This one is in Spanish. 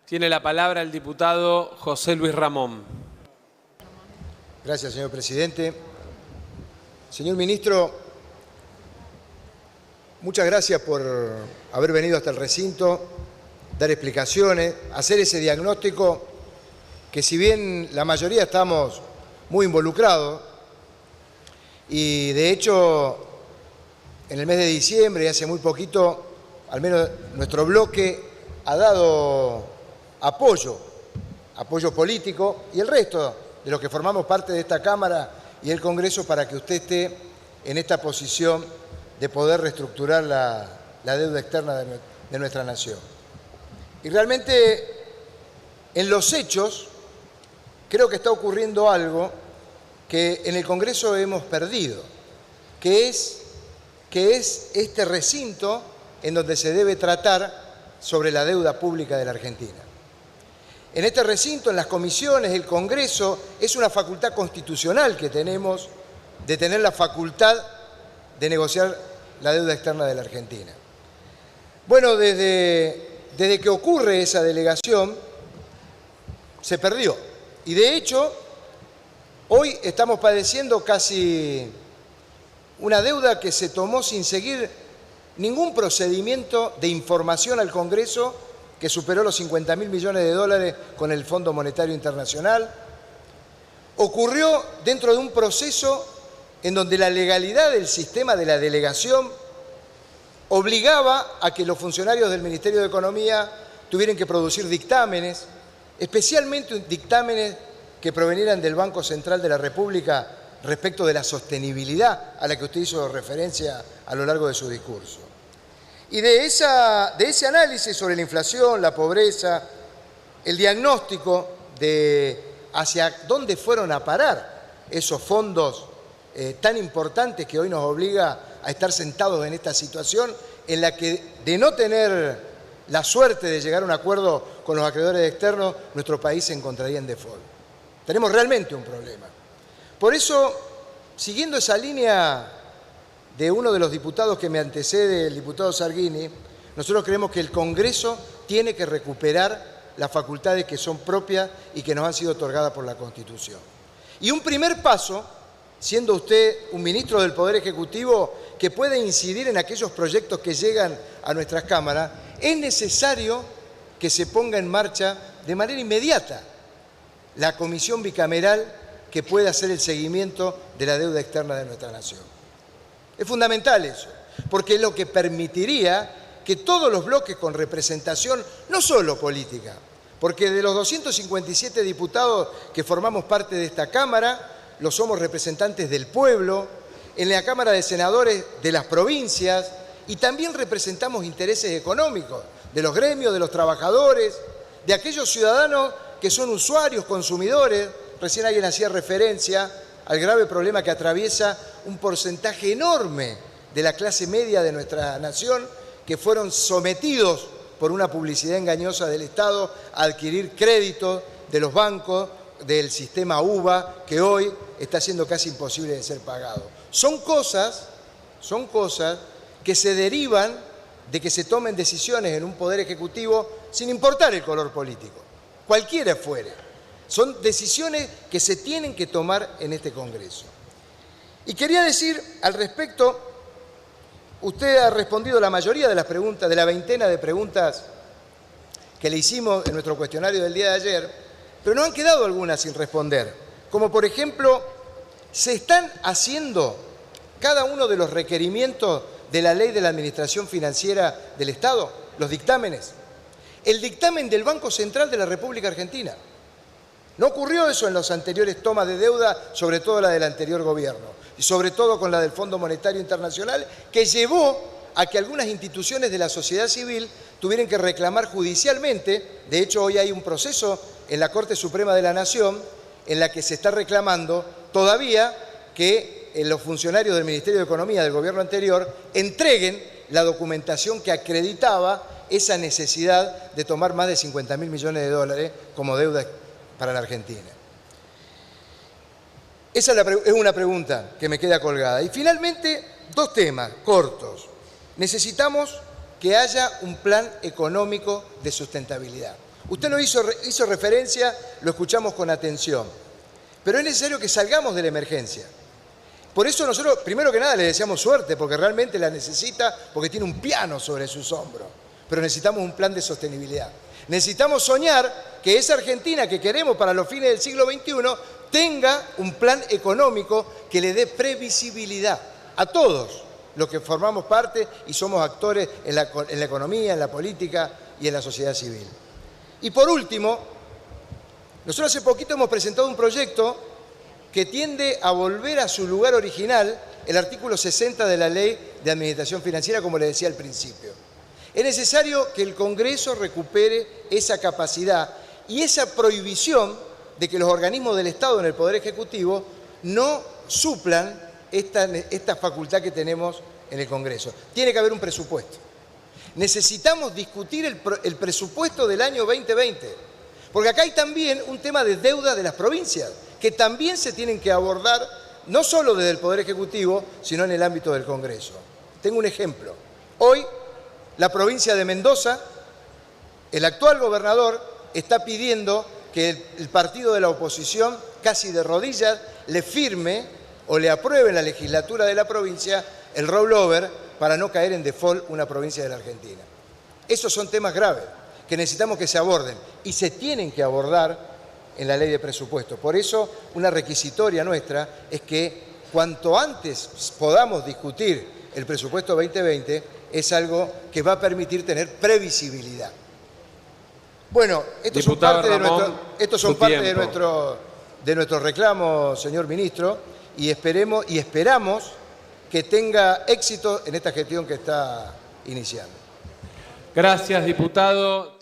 Tiene la palabra el diputado José Luis Ramón. Gracias, señor presidente. Señor ministro, muchas gracias por haber venido hasta el recinto, dar explicaciones, hacer ese diagnóstico que, si bien la mayoría estamos muy involucrados, y de hecho en el mes de diciembre y hace muy poquito, al menos nuestro bloque ha dado apoyo político, y el resto de los que formamos parte de esta Cámara y el Congreso, para que usted esté en esta posición de poder reestructurar la deuda externa de nuestra nación. Y realmente, en los hechos, creo que está ocurriendo algo que en el Congreso hemos perdido, que es este recinto en donde se debe tratar sobre la deuda pública de la Argentina. En este recinto, en las comisiones, el Congreso es una facultad constitucional que tenemos de tener la facultad de negociar la deuda externa de la Argentina. Bueno, desde que ocurre esa delegación, se perdió. Y de hecho, hoy estamos padeciendo casi una deuda que se tomó sin seguir ningún procedimiento de información al Congreso, que superó los 50.000 millones de dólares con el Fondo Monetario Internacional. Ocurrió dentro de un proceso en donde la legalidad del sistema de la delegación obligaba a que los funcionarios del Ministerio de Economía tuvieran que producir dictámenes, especialmente dictámenes que provenieran del Banco Central de la República respecto de la sostenibilidad a la que usted hizo referencia a lo largo de su discurso. Y de ese análisis sobre la inflación, la pobreza, el diagnóstico de hacia dónde fueron a parar esos fondos tan importantes que hoy nos obliga a estar sentados en esta situación en la que, de no tener la suerte de llegar a un acuerdo con los acreedores externos, nuestro país se encontraría en default. Tenemos realmente un problema. Por eso, siguiendo esa línea de uno de los diputados que me antecede, el diputado Sarguini, nosotros creemos que el Congreso tiene que recuperar las facultades que son propias y que nos han sido otorgadas por la Constitución. Y un primer paso, siendo usted un ministro del Poder Ejecutivo que puede incidir en aquellos proyectos que llegan a nuestras cámaras, es necesario que se ponga en marcha de manera inmediata la comisión bicameral que pueda hacer el seguimiento de la deuda externa de nuestra nación. Es fundamental eso, porque es lo que permitiría que todos los bloques con representación, no solo política, porque de los 257 diputados que formamos parte de esta Cámara, lo somos representantes del pueblo, en la Cámara de Senadores de las provincias, y también representamos intereses económicos de los gremios, de los trabajadores, de aquellos ciudadanos que son usuarios, consumidores. Recién alguien hacía referencia al grave problema que atraviesa un porcentaje enorme de la clase media de nuestra nación, que fueron sometidos por una publicidad engañosa del Estado a adquirir créditos de los bancos del sistema UVA, que hoy está siendo casi imposible de ser pagado. Son cosas que se derivan de que se tomen decisiones en un Poder Ejecutivo sin importar el color político, cualquiera fuere. Son decisiones que se tienen que tomar en este Congreso. Y quería decir al respecto, usted ha respondido la mayoría de las preguntas, de la veintena de preguntas que le hicimos en nuestro cuestionario del día de ayer, pero nos han quedado algunas sin responder. Como por ejemplo, ¿se están haciendo cada uno de los requerimientos de la Ley de la Administración Financiera del Estado? Los dictámenes. El dictamen del Banco Central de la República Argentina. No ocurrió eso en las anteriores tomas de deuda, sobre todo la del anterior gobierno, y sobre todo con la del Fondo Monetario Internacional, que llevó a que algunas instituciones de la sociedad civil tuvieran que reclamar judicialmente. De hecho, hoy hay un proceso en la Corte Suprema de la Nación en la que se está reclamando todavía que los funcionarios del Ministerio de Economía del gobierno anterior entreguen la documentación que acreditaba esa necesidad de tomar más de 50.000 millones de dólares como deuda para la Argentina. Esa es una pregunta que me queda colgada. Y finalmente, dos temas cortos. Necesitamos que haya un plan económico de sustentabilidad. Usted lo hizo referencia, lo escuchamos con atención, pero es necesario que salgamos de la emergencia. Por eso nosotros, primero que nada, le deseamos suerte, porque realmente la necesita, porque tiene un piano sobre sus hombros. Pero necesitamos un plan de sostenibilidad. Necesitamos soñar que esa Argentina que queremos para los fines del siglo XXI tenga un plan económico que le dé previsibilidad a todos los que formamos parte y somos actores en la economía, en la política y en la sociedad civil. Y por último, nosotros hace poquito hemos presentado un proyecto que tiende a volver a su lugar original el artículo 60 de la Ley de Administración Financiera, como le decía al principio. Es necesario que el Congreso recupere esa capacidad y esa prohibición de que los organismos del Estado en el Poder Ejecutivo no suplan esta facultad que tenemos en el Congreso. Tiene que haber un presupuesto. Necesitamos discutir el presupuesto del año 2020, porque acá hay también un tema de deuda de las provincias, que también se tienen que abordar no solo desde el Poder Ejecutivo, sino en el ámbito del Congreso. Tengo un ejemplo. Hoy, la provincia de Mendoza, el actual gobernador está pidiendo que el partido de la oposición, casi de rodillas, le firme o le apruebe en la legislatura de la provincia el rollover para no caer en default una provincia de la Argentina. Esos son temas graves que necesitamos que se aborden y se tienen que abordar en la ley de presupuesto. Por eso, una requisitoria nuestra es que cuanto antes podamos discutir el presupuesto 2020, es algo que va a permitir tener previsibilidad. Bueno, estos son parte de nuestro reclamo, señor ministro, y esperamos que tenga éxito en esta gestión que está iniciando. Gracias, diputado.